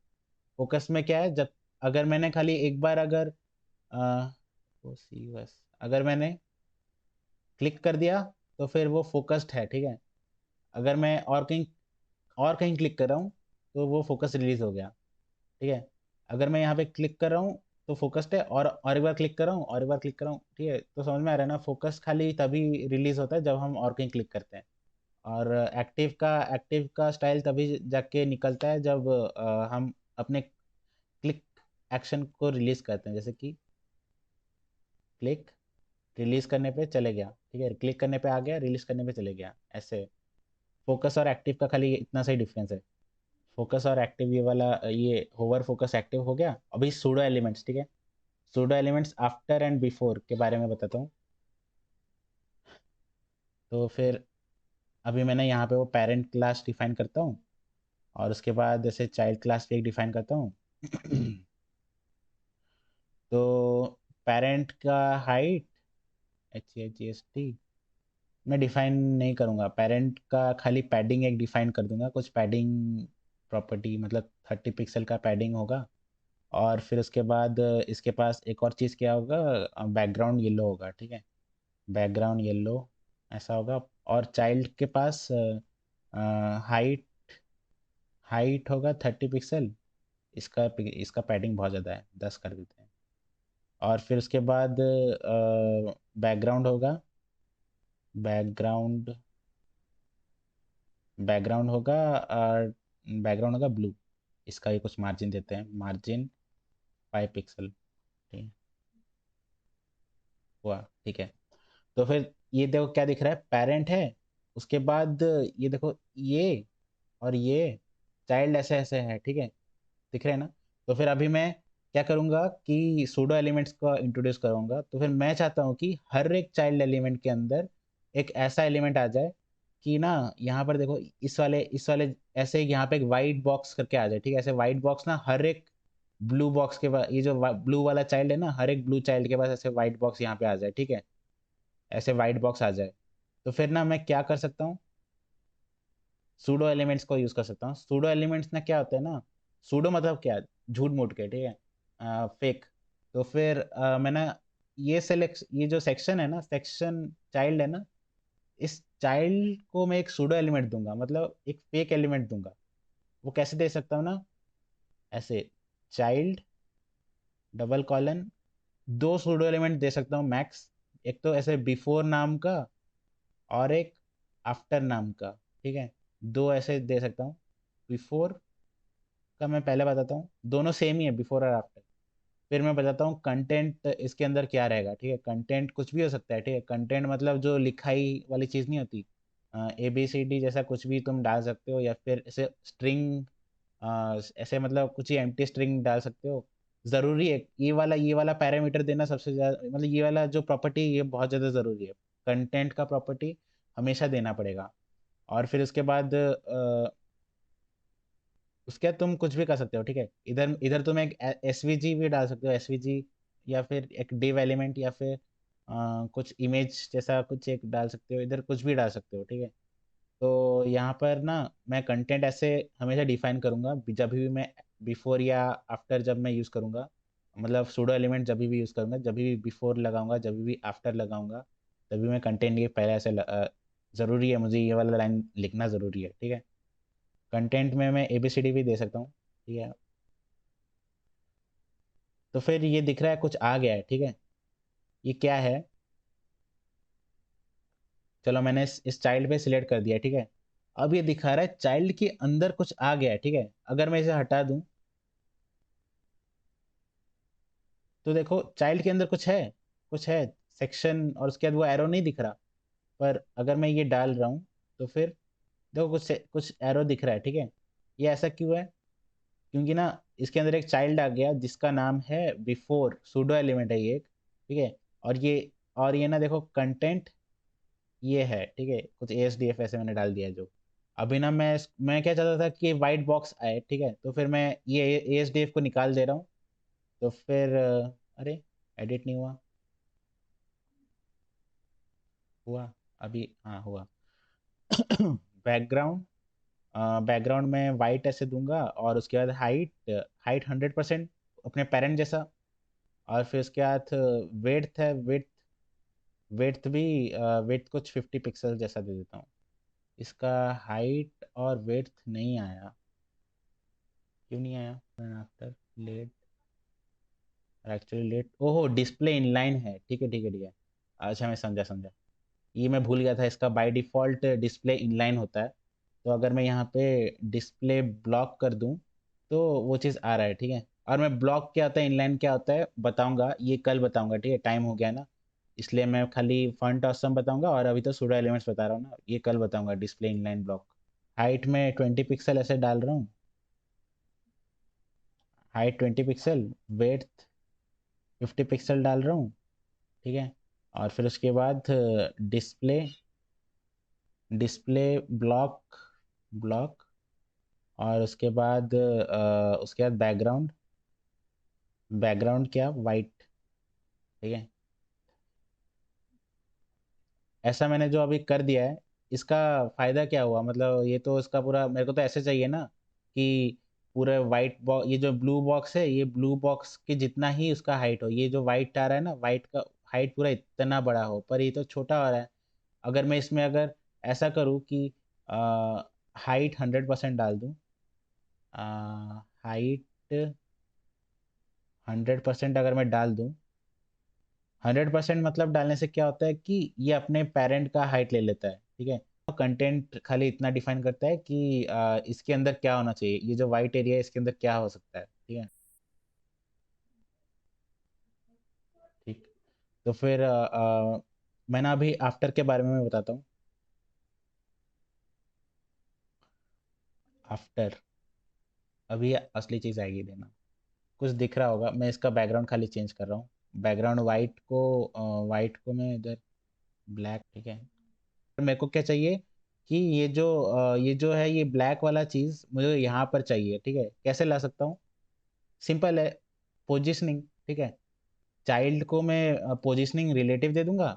फोकस में क्या है, जब अगर मैंने खाली एक बार अगर वो सी बस अगर मैंने क्लिक कर दिया तो फिर वो फोकस्ड है, ठीक है। अगर मैं और कहीं क्लिक कर रहा हूँ तो वो फोकस रिलीज हो गया, ठीक है। अगर मैं यहाँ पे क्लिक कर रहा हूँ तो फोकस्ड है, और एक बार क्लिक कर रहा हूँ, और एक बार क्लिक कर रहा हूँ, ठीक है। तो समझ में आ रहा है ना, फोकस खाली तभी रिलीज होता है जब हम और कहीं क्लिक करते हैं। और एक्टिव का स्टाइल तभी जाके निकलता है जब हम अपने क्लिक एक्शन को रिलीज करते हैं, जैसे कि क्लिक रिलीज करने पे चले गया, ठीक है। क्लिक करने पे आ गया, रिलीज करने पे चले गया, ऐसे। फोकस और एक्टिव का खाली इतना सा ही डिफरेंस है। फोकस और एक्टिव, ये वाला ये होवर फोकस एक्टिव हो गया। अभी सूडो एलिमेंट्स, ठीक है। Pseudo elements after and before के बारे में बताता हूँ। तो फिर अभी मैंने यहाँ पे वो पेरेंट क्लास डिफाइन करता हूँ, और उसके बाद जैसे चाइल्ड क्लास भी एक डिफाइन करता हूँ। तो पेरेंट का हाइट HHST मैं डिफाइन नहीं करूँगा। पेरेंट का खाली पैडिंग एक डिफाइन कर दूंगा, कुछ पैडिंग प्रॉपर्टी, मतलब 30 पिक्सल का पैडिंग होगा। और फिर उसके बाद इसके पास एक और चीज़ क्या होगा, बैकग्राउंड येलो होगा, ठीक है। बैकग्राउंड येलो ऐसा होगा। और चाइल्ड के पास हाइट हाइट होगा 30 पिक्सल। इसका पैडिंग बहुत ज़्यादा है, 10 कर देते हैं। और फिर उसके बाद बैकग्राउंड होगा। बैकग्राउंड बैकग्राउंड होगा और बैकग्राउंड होगा ब्लू। इसका भी कुछ मार्जिन देते हैं, मार्जिन 5 पिक्सल, ठीक है। हुआ, ठीक है। तो फिर ये देखो क्या दिख रहा है, पेरेंट है। उसके बाद ये देखो, ये और ये चाइल्ड ऐसे ऐसे है, ठीक है। दिख रहे हैं ना। तो फिर अभी मैं क्या करूँगा कि सूडो एलिमेंट्स को इंट्रोड्यूस करूँगा। तो फिर मैं चाहता हूँ कि हर एक चाइल्ड एलिमेंट के अंदर एक ऐसा एलिमेंट आ जाए कि ना, यहाँ पर देखो, इस वाले ऐसे यहाँ पे एक वाइट बॉक्स करके आ जाए, ठीक है। ऐसे वाइट बॉक्स ना हर एक ब्लू बॉक्स के पास, ये जो ब्लू वाला चाइल्ड है ना, हर एक ब्लू चाइल्ड के पास ऐसे वाइट बॉक्स यहाँ पे आ जाए, ठीक है। ऐसे वाइट बॉक्स आ जाए। तो फिर ना मैं क्या कर सकता हूँ, सूडो एलिमेंट्स को यूज कर सकता हूँ। सूडो एलिमेंट्स ना क्या होता है ना, सूडो मतलब क्या, झूठ मूठ के, ठीक है, फेक। तो फिर मैं ना ये जो सेक्शन है ना, सेक्शन चाइल्ड है ना, इस चाइल्ड को मैं एक सूडो एलिमेंट दूंगा, मतलब एक फेक एलिमेंट दूंगा। वो कैसे दे सकता हूँ ना, ऐसे चाइल्ड डबल कॉलन, दो सूडो एलिमेंट दे सकता हूँ मैक्स। एक तो ऐसे बिफोर नाम का, और एक आफ्टर नाम का, ठीक है। दो ऐसे दे सकता हूँ। बिफोर का मैं पहले बताता हूँ, दोनों सेम ही है, बिफोर और आफ्टर। फिर मैं बताता हूँ कंटेंट इसके अंदर क्या रहेगा, ठीक है। कंटेंट कुछ भी हो सकता है, ठीक है। कंटेंट मतलब जो लिखाई वाली चीज़ नहीं होती, ABCD जैसा कुछ भी तुम डाल सकते हो, या फिर ऐसे स्ट्रिंग, ऐसे मतलब कुछ ही एम्प्टी स्ट्रिंग डाल सकते हो। ज़रूरी है ये वाला पैरामीटर देना सबसे ज़्यादा, मतलब ये वाला जो प्रॉपर्टी, ये बहुत ज़्यादा ज़रूरी है। कंटेंट का प्रॉपर्टी हमेशा देना पड़ेगा। और फिर उसके बाद उसके बाद तुम कुछ भी कर सकते हो, ठीक है। इधर इधर तुम एक SVG भी डाल सकते हो, SVG, या फिर एक div एलिमेंट, या फिर कुछ इमेज जैसा कुछ एक डाल सकते हो, इधर कुछ भी डाल सकते हो, ठीक है। तो यहाँ पर ना मैं कंटेंट ऐसे हमेशा डिफाइन करूँगा, जब भी मैं बिफोर या आफ्टर जब मैं यूज़ करूँगा, मतलब सूडो एलिमेंट जब भी यूज़ करूँगा, जब भी बिफोर लगाऊंगा, जब भी आफ्टर लगाऊंगा, तभी मैं कंटेंट ये पहले ऐसे ज़रूरी है, मुझे ये वाला लाइन लिखना ज़रूरी है, ठीक है। कंटेंट में मैं ABCD भी दे सकता हूँ, ठीक है। तो फिर ये दिख रहा है कुछ आ गया है, ठीक है। ये क्या है, चलो मैंने इस चाइल्ड पे सिलेक्ट कर दिया, ठीक है। अब ये दिखा रहा है चाइल्ड के अंदर कुछ आ गया है, ठीक है। अगर मैं इसे हटा दूं तो देखो चाइल्ड के अंदर कुछ है सेक्शन, और उसके बाद वो एरो नहीं दिख रहा। पर अगर मैं ये डाल रहा हूँ तो फिर देखो कुछ एरो दिख रहा है, ठीक है। ये ऐसा क्यों है, क्योंकि ना इसके अंदर एक चाइल्ड आ गया जिसका नाम है बिफोर, सूडो एलिमेंट है ये एक, ठीक है। और ये ना देखो कंटेंट ये है, ठीक है। कुछ ASDF ऐसे मैंने डाल दिया है जो। अभी ना मैं क्या चाहता था कि वाइट बॉक्स आए, ठीक है। तो फिर मैं ये ASDF को निकाल दे रहा हूँ। तो फिर अरे एडिट नहीं हुआ। हुआ, अभी हाँ हुआ। बैकग्राउंड, बैकग्राउंड में वाइट ऐसे दूंगा, और उसके बाद हाइट, हाइट 100% अपने पेरेंट जैसा। और फिर उसके बाद वेड्थ है, वेड्थ, वेड्थ भी वेड्थ कुछ 50 पिक्सल जैसा दे देता हूँ। इसका हाइट और वेड्थ नहीं आया, क्यों नहीं आया? आफ्टर लेट, एक्चुअली लेट, ओहो डिस्प्ले इनलाइन है, ठीक है ठीक है ठीक है। अच्छा मैं समझा समझा, ये मैं भूल गया था, इसका बाय डिफ़ॉल्ट डिस्प्ले इनलाइन होता है। तो अगर मैं यहाँ पे डिस्प्ले ब्लॉक कर दूँ तो वो चीज़ आ रहा है, ठीक है। और मैं ब्लॉक क्या होता है, इनलाइन क्या होता है बताऊंगा, ये कल बताऊंगा, ठीक है, टाइम हो गया ना, इसलिए मैं खाली फॉन्ट ऑसम बताऊंगा, और अभी तो सूडो एलिमेंट्स बता रहा हूँ ना, ये कल बताऊंगा डिस्प्ले इनलाइन ब्लॉक। हाइट में 20 पिक्सल ऐसे डाल रहा हूँ, हाइट 20 पिक्सल, वेड्थ 50 पिक्सल डाल रहा हूँ, ठीक है। और फिर उसके बाद डिस्प्ले, डिस्प्ले ब्लॉक, ब्लॉक, और उसके बाद बैकग्राउंड, बैकग्राउंड क्या, वाइट, ठीक है। ऐसा मैंने जो अभी कर दिया है, इसका फायदा क्या हुआ, मतलब ये तो इसका पूरा मेरे को तो ऐसे चाहिए ना कि पूरे वाइट बॉक्स, ये जो ब्लू बॉक्स है, ये ब्लू बॉक्स के जितना ही उसका हाइट हो, ये जो वाइट आ रहा है ना, वाइट का हाइट पूरा इतना बड़ा हो, पर ये तो छोटा हो रहा है। अगर मैं इसमें अगर ऐसा करूँ कि हाइट 100% डाल दूँ, हाइट 100% अगर मैं डाल दूँ, 100% मतलब डालने से क्या होता है कि ये अपने पेरेंट का हाइट ले लेता है, ठीक है। कंटेंट खाली इतना डिफाइन करता है कि इसके अंदर क्या होना चाहिए, ये जो वाइट एरिया है इसके अंदर क्या हो सकता है, ठीक है। ठीक, तो फिर मैं ना अभी आफ्टर के बारे में मैं बताता हूँ। आफ्टर, अभी असली चीज़ आएगी देना, कुछ दिख रहा होगा, मैं इसका बैकग्राउंड खाली चेंज कर रहा हूँ। बैकग्राउंड वाइट को मैं इधर ब्लैक, ठीक है। मेरे को क्या चाहिए कि ये जो है, ये ब्लैक वाला चीज़ मुझे यहाँ पर चाहिए, ठीक है। कैसे ला सकता हूँ? सिंपल है, पोजिशनिंग, ठीक है। चाइल्ड को मैं पोजिशनिंग रिलेटिव दे दूंगा,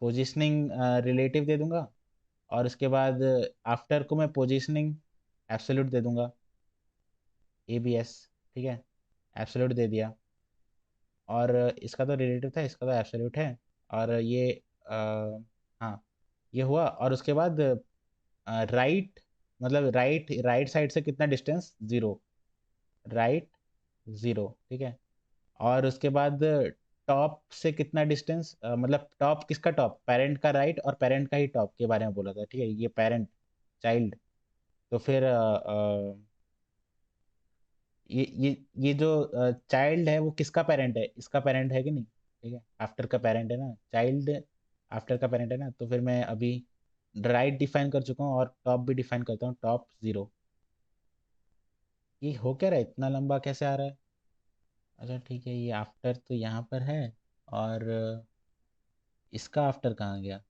पोजिशनिंग रिलेटिव दे दूंगा, और उसके बाद आफ्टर को मैं पोजिशनिंग एब्सोल्यूट दे दूंगा, ABS, ठीक है, एब्सोल्यूट दे दिया। और इसका तो रिलेटिव था, इसका तो एब्सोल्यूट है। और ये हाँ, ये हुआ, और उसके बाद राइट, मतलब राइट राइट साइड से कितना डिस्टेंस, 0, राइट 0, ठीक है। और उसके बाद टॉप से कितना डिस्टेंस, मतलब टॉप किसका, टॉप पेरेंट का राइट और पेरेंट का ही टॉप के बारे में बोला था, ठीक है, ये पेरेंट चाइल्ड। तो फिर ये जो चाइल्ड है वो किसका पेरेंट है, इसका पेरेंट है कि नहीं, ठीक है, आफ्टर का पेरेंट है ना चाइल्ड, आफ्टर का पेरेंट है ना। तो फिर मैं अभी राइट डिफाइन कर चुका हूँ, और टॉप भी डिफाइन करता हूँ, टॉप 0। ये हो क्या रहा है, इतना लंबा कैसे आ रहा है? अच्छा ठीक है, ये आफ्टर तो यहाँ पर है, और इसका आफ्टर कहाँ गया,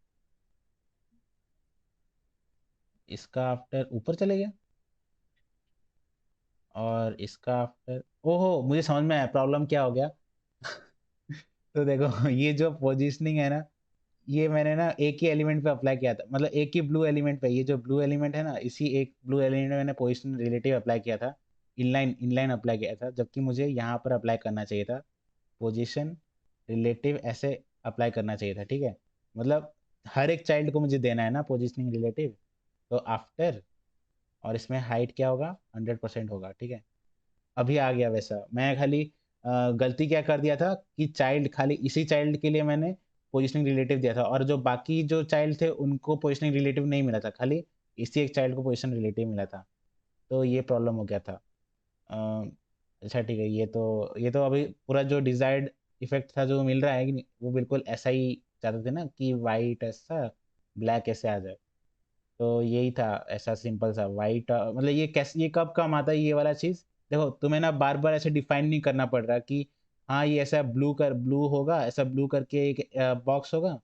इसका आफ्टर ऊपर चले गया, और इसका आफ्टर, ओहो मुझे समझ में आया प्रॉब्लम क्या हो गया। तो देखो ये जो पोजीशनिंग है ना, ये मैंने ना एक ही एलिमेंट पे अप्लाई किया था, मतलब एक ही ब्लू एलिमेंट पे, ये जो ब्लू एलिमेंट है ना, इसी एक ब्लू एलिमेंट में मैंने पोजीशन रिलेटिव अप्लाई किया था, इनलाइन इनलाइन अप्लाई किया था, जबकि मुझे यहाँ पर अप्लाई करना चाहिए था पोजीशन रिलेटिव, ऐसे अप्लाई करना चाहिए था, ठीक है। मतलब हर एक चाइल्ड को मुझे देना है ना पोजीशनिंग रिलेटिव। तो आफ्टर, और इसमें हाइट क्या होगा, 100% होगा, ठीक है। अभी आ गया वैसा, मैं खाली गलती क्या कर दिया था कि चाइल्ड, खाली इसी चाइल्ड के लिए मैंने पोजिशनिंग रिलेटिव दिया था, और जो बाकी जो चाइल्ड थे उनको पोजिशनिंग रिलेटिव नहीं मिला था, खाली इसी एक चाइल्ड को पोजिशन रिलेटिव मिला था। तो ये प्रॉब्लम हो गया था। अ, अच्छा ठीक है, ये तो अभी पूरा जो डिजायर्ड इफेक्ट था जो मिल रहा है कि नहीं, वो बिल्कुल ऐसा ही चाहते थे ना कि वाइट ऐसा, ब्लैक ऐसे आ जाए। तो यही था, ऐसा सिंपल सा वाइट, मतलब ये कैसे, ये कब काम आता है ये वाला चीज़। देखो तुम्हें ना बार बार ऐसे डिफाइन नहीं करना पड़ रहा कि हाँ ये ऐसा ब्लू होगा, ऐसा ब्लू करके एक बॉक्स होगा,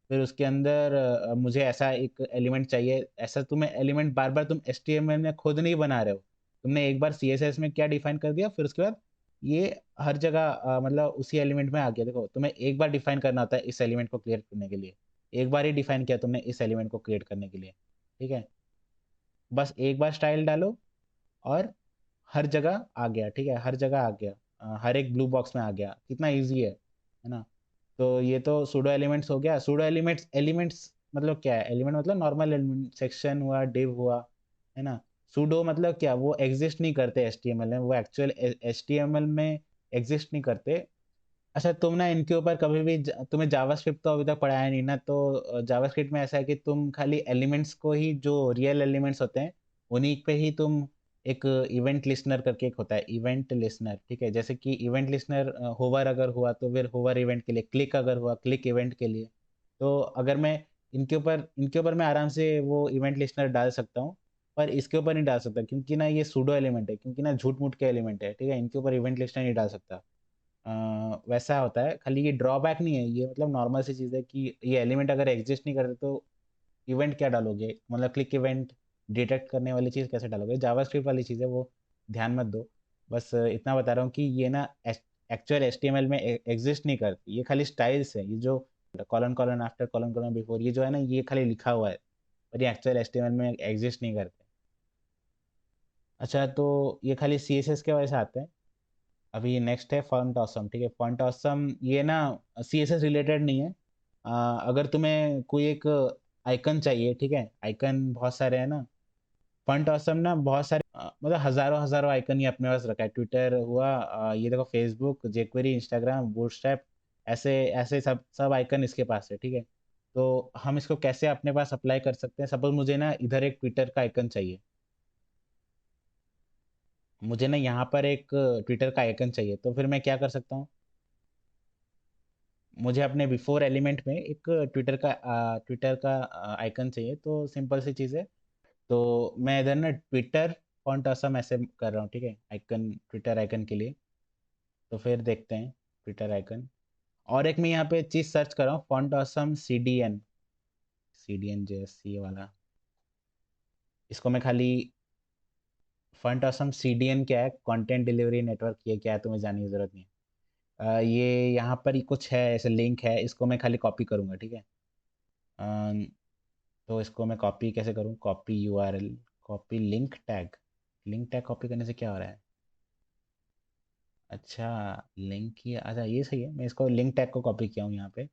फिर उसके अंदर मुझे ऐसा एक एलिमेंट चाहिए, ऐसा तुम्हें एलिमेंट बार बार तुम HTML में खुद नहीं बना रहे हो। तुमने एक बार CSS में क्या डिफाइन कर दिया, फिर उसके बाद ये हर जगह मतलब उसी एलिमेंट में आ गया। देखो तुम्हें एक बार डिफाइन करना होता है इस एलिमेंट को क्रिएट करने के लिए, एक बार ही डिफाइन किया तुमने इस एलिमेंट को क्रिएट करने के लिए, ठीक है, बस एक बार स्टाइल डालो और हर जगह आ गया, ठीक है, हर जगह आ गया, हर एक ब्लू बॉक्स में आ गया, कितना इजी है ना। तो ये तो सूडो एलिमेंट्स हो गया। सूडो एलिमेंट्स, एलिमेंट्स मतलब क्या है? एलिमेंट मतलब नॉर्मल एलिमेंट, सेक्शन हुआ, डिव हुआ, है ना। सूडो मतलब क्या? वो एग्जिस्ट नहीं करते एचटीएमएल में, वो एक्चुअल एचटीएमएल में एग्जिस्ट नहीं करते। अच्छा, तुम ना इनके ऊपर कभी भी तुम्हें जावास्क्रिप्ट तो अभी तक पढ़ाया नहीं ना, तो जावास्क्रिप्ट में ऐसा है कि तुम खाली एलिमेंट्स को ही, जो रियल एलिमेंट्स होते हैं उन्हीं पे ही तुम एक इवेंट लिस्नर करके एक होता है, इवेंट लिस्नर, ठीक है। जैसे कि इवेंट लिस्नर होवर अगर हुआ तो फिर होवर इवेंट के लिए, क्लिक अगर हुआ क्लिक इवेंट के लिए। तो अगर मैं इनके ऊपर मैं आराम से वो इवेंट लिस्नर डाल सकता हूँ, पर इसके ऊपर नहीं डाल सकता क्योंकि ना ये सूडो एलिमेंट है, क्योंकि ना झूठ मूठ के एलिमेंट है, ठीक है। इनके ऊपर इवेंट लिस्नर नहीं डाल सकता। वैसा होता है, खाली ये ड्रॉबैक नहीं है, ये मतलब नॉर्मल सी चीज़ है कि ये एलिमेंट अगर एग्जिस्ट नहीं करते तो इवेंट क्या डालोगे, मतलब क्लिक इवेंट डिटेक्ट करने वाली चीज़ कैसे डालोगे? जावास्क्रिप्ट वाली चीज़ है वो, ध्यान मत दो। बस इतना बता रहा हूँ कि ये ना एक्चुअल एचटीएमएल में एग्जिस्ट नहीं करती, ये खाली स्टाइल्स है। ये जो colon colon after colon colon before, ये जो है ना, ये खाली लिखा हुआ है, पर ये एक्चुअल एचटीएमएल में एग्जिस्ट नहीं करते। अच्छा, तो ये खाली सीएसएस के वजह से आते हैं। अभी नेक्स्ट है फॉन्ट ऑसम, ठीक है। फॉन्ट ऑसम ये ना सीएसएस रिलेटेड नहीं है। अगर तुम्हें कोई एक आइकन चाहिए, ठीक है, आइकन बहुत सारे हैं ना। फॉन्ट ऑसम ना बहुत सारे मतलब हजारों हजारों आइकन ये अपने पास रखा है। ट्विटर हुआ, ये देखो, फेसबुक, जेक्वेरी, इंस्टाग्राम, बूटस्ट्रैप, ऐसे ऐसे सब सब आइकन इसके पास है, ठीक है। तो हम इसको कैसे अपने पास अप्लाई कर सकते हैं? सपोज मुझे ना इधर एक ट्विटर का आइकन चाहिए, मुझे ना यहाँ पर एक ट्विटर का आइकन चाहिए, तो फिर मैं क्या कर सकता हूँ? मुझे अपने बिफोर एलिमेंट में एक ट्विटर का आइकन चाहिए, तो सिंपल सी चीज़ है। तो मैं इधर ना ट्विटर फॉन्ट असम ऐसे कर रहा हूँ, ठीक है, आइकन, ट्विटर आइकन के लिए। तो फिर देखते हैं ट्विटर आइकन। और एक मैं यहाँ पे चीज़ सर्च कर रहा हूँ, font awesome C D N J S, ये वाला। इसको मैं खाली, फॉन्ट असम CDN क्या है, कंटेंट डिलीवरी नेटवर्क, ये क्या है तुम्हें जानने की जरूरत नहीं है। ये यहाँ पर ही कुछ है, ऐसे लिंक है, इसको मैं खाली कॉपी करूँगा, ठीक है। तो इसको मैं कॉपी कैसे करूँ? Copy URL, copy link tag. Link tag copy करने से क्या हो रहा है? अच्छा, लिंक ही, अच्छा ये सही है, मैं इसको लिंक टैग को कॉपी किया हूँ यहाँ पे।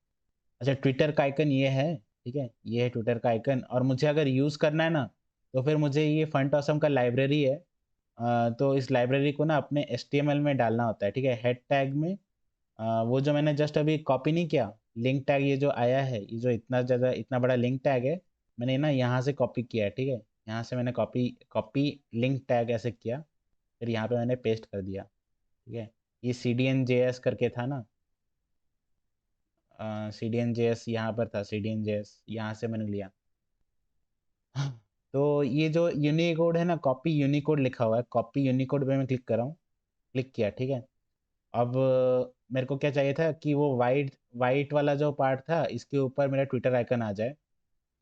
अच्छा, ट्विटर का आइकन ये है, ठीक है, ये है ट्विटर का आइकन। और मुझे अगर यूज़ करना है ना, तो फिर मुझे ये फंट ऑसम का लाइब्रेरी है। तो इस लाइब्रेरी को ना अपने HTML में डालना होता है, ठीक है, हेड टैग में। वो जो मैंने जस्ट अभी कॉपी नहीं किया, लिंक टैग, ये जो आया है, ये जो इतना ज़्यादा, इतना बड़ा लिंक टैग है, मैंने ना यहाँ से कॉपी किया है, ठीक है। यहाँ से मैंने कॉपी कॉपी लिंक टैग ऐसे किया, फिर यहाँ पे मैंने पेस्ट कर दिया, ठीक है। ये CDN JS करके था ना, CDN JS यहाँ पर था, CDN JS यहाँ से मैंने लिया। तो ये जो यूनिकोड है ना, कॉपी यूनिकोड लिखा हुआ है, कॉपी यूनिकोड पे मैं क्लिक कर रहा हूँ, क्लिक किया, ठीक है। अब मेरे को क्या चाहिए था कि वो वाइट वाइट वाला जो पार्ट था, इसके ऊपर मेरा ट्विटर आइकन आ जाए।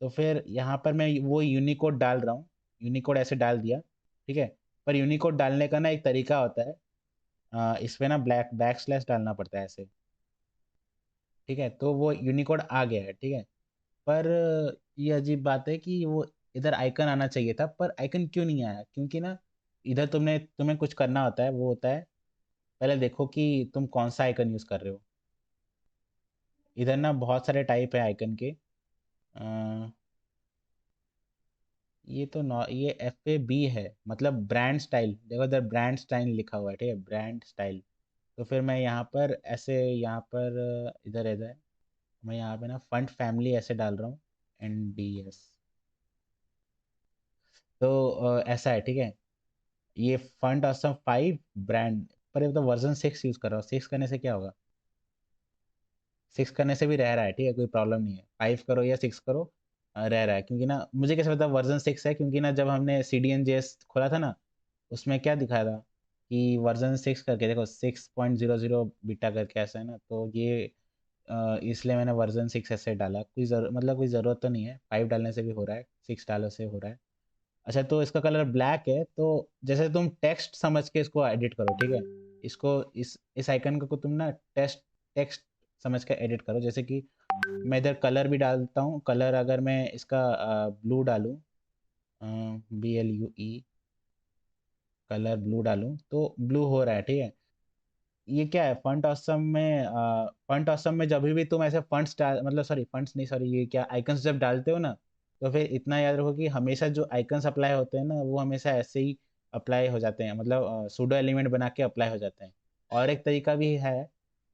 तो फिर यहाँ पर मैं वो यूनिकोड डाल रहा हूँ, यूनिकोड ऐसे डाल दिया, ठीक है। पर यूनिकोड डालने का ना एक तरीका होता है, इस पे ना ब्लैक बैक स्लैश डालना पड़ता है ऐसे, ठीक है। तो वो यूनिकोड आ गया है, ठीक है। पर ये अजीब बात है कि वो इधर आइकन आना चाहिए था, पर आइकन क्यों नहीं आया? क्योंकि ना इधर तुम्हें कुछ करना होता है, वो होता है, पहले देखो कि तुम कौन सा आइकन यूज़ कर रहे हो। इधर ना बहुत सारे टाइप है आइकन के। अ, ये तो नॉ ये FAB है, मतलब ब्रांड स्टाइल, देखो इधर ब्रांड स्टाइल लिखा हुआ है, ठीक है, ब्रांड स्टाइल। तो फिर मैं यहाँ पर ऐसे, यहाँ पर इधर इधर मैं यहाँ पे ना फंट फैमिली ऐसे डाल रहा हूँ, NDS। तो ऐसा है, ठीक है। ये फंट ऑसम 5 ब्रांड, पर ये तो वर्जन 6 यूज़ कर रहा हूँ, 6 करने से क्या होगा? 6 करने से भी रह रहा है, ठीक है, कोई प्रॉब्लम नहीं है। 5 करो या 6 करो, रह रहा है। क्योंकि ना मुझे कैसे पता वर्जन 6 है? क्योंकि ना जब हमने CDN JS खोला था ना, उसमें क्या दिखाया था कि वर्जन 6 करके, देखो 6.00 बीटा करके ऐसा है ना, तो ये इसलिए मैंने वर्जन 6 ऐसे डाला। मतलब कोई ज़रूरत तो नहीं है, 5 डालने से भी हो रहा है, 6 डालने से हो रहा है। अच्छा, तो इसका कलर ब्लैक है, तो जैसे तुम टेक्स्ट समझ के इसको एडिट करो, ठीक है। इसको इस आइकन को तुम ना टेक्स्ट टेक्स्ट समझ के एडिट करो। जैसे कि मैं इधर कलर भी डालता हूँ, कलर अगर मैं इसका ब्लू डालूँ, BLUE, कलर ब्लू डालूं तो ब्लू हो रहा है, ठीक है। ये क्या है, फंट ऑसम में, फंट ऑसम में जब भी तुम ऐसे फंट्स डाल, मतलब सॉरी फंट्स नहीं, सॉरी ये क्या, आइकन्स जब डालते हो ना, तो फिर इतना याद रखो कि हमेशा जो आइकन्स अप्लाई होते हैं ना, वो हमेशा ऐसे ही अप्लाई हो जाते हैं, मतलब सूडो एलिमेंट बना के अप्लाई हो जाते हैं। और एक तरीका भी है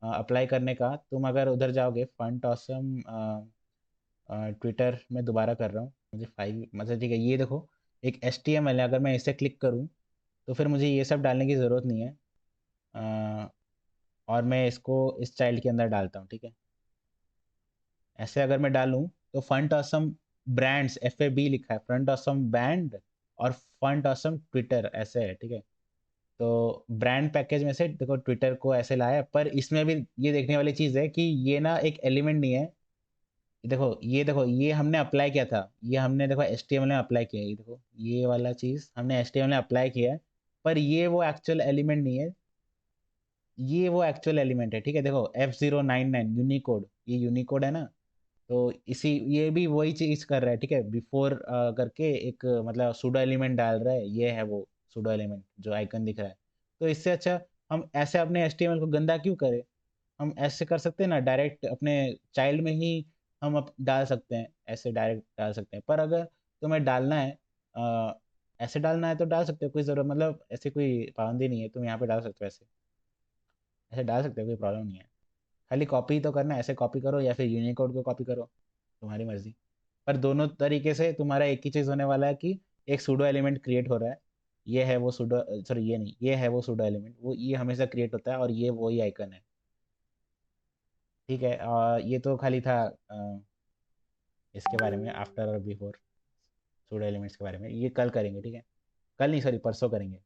अप्लाई करने का, तुम अगर उधर जाओगे फंट ऑसम, ट्विटर में दोबारा कर रहा हूँ, मुझे फाइव मतलब, ठीक है, ये देखो एक HTML है, अगर मैं इसे क्लिक करूँ तो फिर मुझे ये सब डालने की ज़रूरत नहीं है। अ, और मैं इसको इस चाइल्ड के अंदर डालता हूँ, ठीक है। ऐसे अगर मैं डालूँ तो फंट ऑसम ब्रांड्स, FAB लिखा है, फ्रंट ऑसम बैंड और फंट ऑसम ट्विटर ऐसे है, ठीक है। तो ब्रांड पैकेज में से देखो ट्विटर को ऐसे लाया है, पर इसमें भी ये देखने वाली चीज़ है कि ये ना एक एलिमेंट नहीं है। देखो ये हमने अप्लाई किया था, ये हमने देखो HTML में अप्लाई किया है, ये देखो ये वाला चीज़ हमने HTML में अप्लाई किया है, पर ये वो एक्चुअल एलिमेंट नहीं है, ये वो एक्चुअल एलिमेंट है, ठीक है। देखो F099 यूनिकोड, ये यूनिकोड है ना, तो इसी ये भी वही चीज कर रहा है, ठीक है। बिफोर करके एक मतलब सूडो एलिमेंट डाल रहा है, ये है वो सूडो एलिमेंट जो आइकन दिख रहा है। तो इससे अच्छा हम ऐसे अपने HTML को गंदा क्यों करें, हम ऐसे कर सकते हैं ना, डायरेक्ट अपने चाइल्ड में ही हम डाल सकते हैं, ऐसे डायरेक्ट डाल सकते हैं। पर अगर तुम्हें डालना है, अ, ऐसे डालना है तो डाल सकते हो, कोई ज़रूरत, मतलब ऐसे कोई पाबंदी नहीं है, तुम यहाँ पे डाल सकते हो, ऐसे ऐसे डाल सकते हो, कोई प्रॉब्लम नहीं है। खाली कॉपी तो करना है, ऐसे कॉपी करो या फिर यूनिकोड को कॉपी करो, तुम्हारी मर्जी। पर दोनों तरीके से तुम्हारा एक ही चीज़ होने वाला है कि एक सूडो एलिमेंट क्रिएट हो रहा है, ये है वो सूडो, सॉरी ये नहीं, ये है वो सूडो एलिमेंट, वो ये हमेशा क्रिएट होता है और ये वही आइकन है, ठीक है। ये तो खाली था इसके बारे में, आफ्टर और बिफोर सूडो एलिमेंट्स के बारे में, ये कल करेंगे, ठीक है। कल नहीं, सॉरी परसों करेंगे।